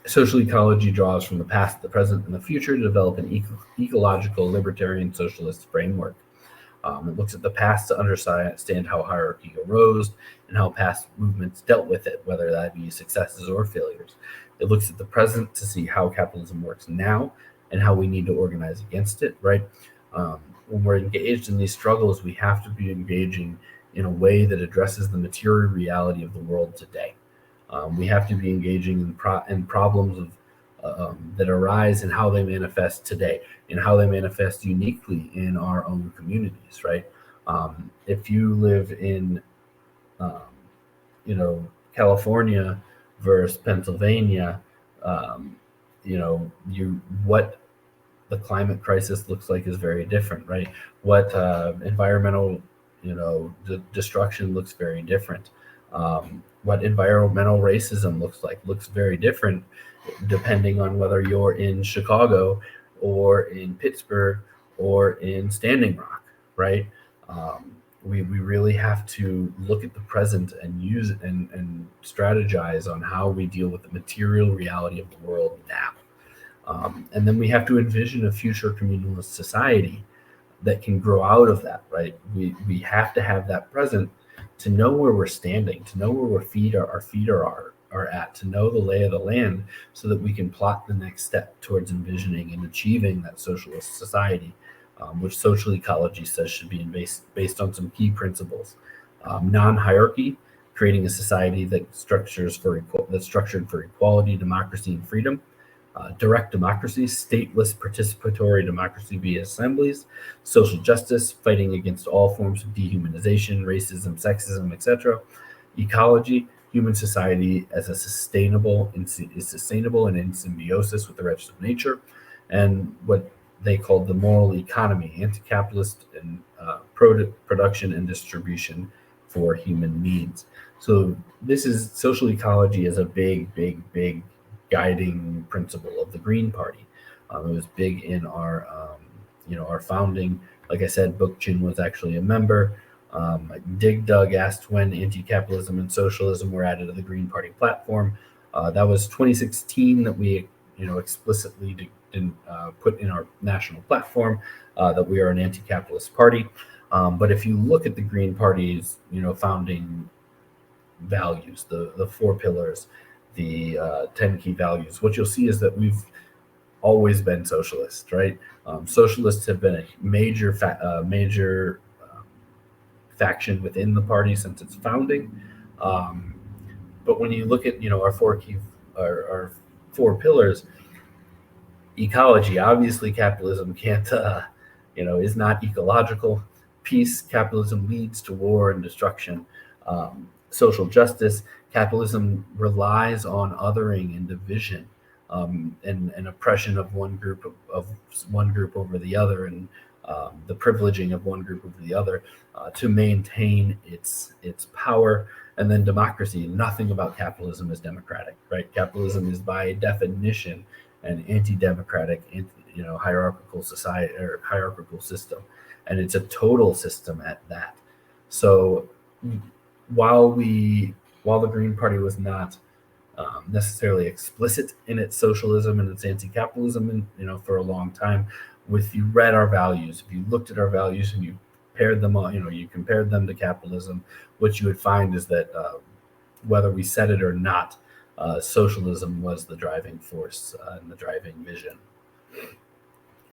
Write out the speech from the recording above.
Social ecology draws from the past, the present, and the future to develop an ecological, libertarian, socialist framework. It looks at the past to understand how hierarchy arose and how past movements dealt with it, whether that be successes or failures. It looks at the present to see how capitalism works now and how we need to organize against it, right? Um, when we're engaged in these struggles, we have to be engaging in a way that addresses the material reality of the world today. We have to be engaging in problems that arise and how they manifest today and how they manifest uniquely in our own communities, right? If you live in, um, California versus Pennsylvania, um, you what the climate crisis looks like is very different, right? What environmental, destruction looks very different. What environmental racism looks very different, depending on whether you're in Chicago or in Pittsburgh or in Standing Rock, right? Um, we really have to look at the present and use it and strategize on how we deal with the material reality of the world now. And then we have to envision a future communalist society that can grow out of that, right? We have to have that present to know where we're standing, to know where our feet are at, to know the lay of the land, so that we can plot the next step towards envisioning and achieving that socialist society, which social ecology says should be based on some key principles: non-hierarchy, creating a society that's structured for equality, democracy, and freedom; direct democracy, stateless participatory democracy via assemblies; social justice, fighting against all forms of dehumanization, racism, sexism, etc.; ecology, human society as a sustainable and in symbiosis with the rest of nature; and what they called the moral economy, anti-capitalist and production and distribution for human needs. So this is social ecology as a big guiding principle of the Green Party. It was big in our founding. Like I said, Book Chin was actually a member. Dig Dug asked when anti-capitalism and socialism were added to the Green Party platform. That was 2016 that we, explicitly didn't put in our national platform that we are an anti-capitalist party. But if you look at the Green Party's, founding values, the four pillars, the 10 key values, what you'll see is that we've always been socialist, right? Socialists have been a major faction within the party since its founding. Um, but when you look at our four pillars, ecology, obviously capitalism can't is not ecological. Peace, capitalism leads to war and destruction. Social justice, capitalism relies on othering and division, and oppression of one group over the other, and the privileging of one group over the other to maintain its power. And then democracy, nothing about capitalism is democratic, right? Capitalism is by definition an anti-democratic, hierarchical society or hierarchical system, and it's a total system at that. So while the Green Party was not necessarily explicit in its socialism and its anti-capitalism, and for a long time, if you read our values, if you looked at our values and you paired them all, you compared them to capitalism, what you would find is that whether we said it or not, socialism was the driving force and the driving vision.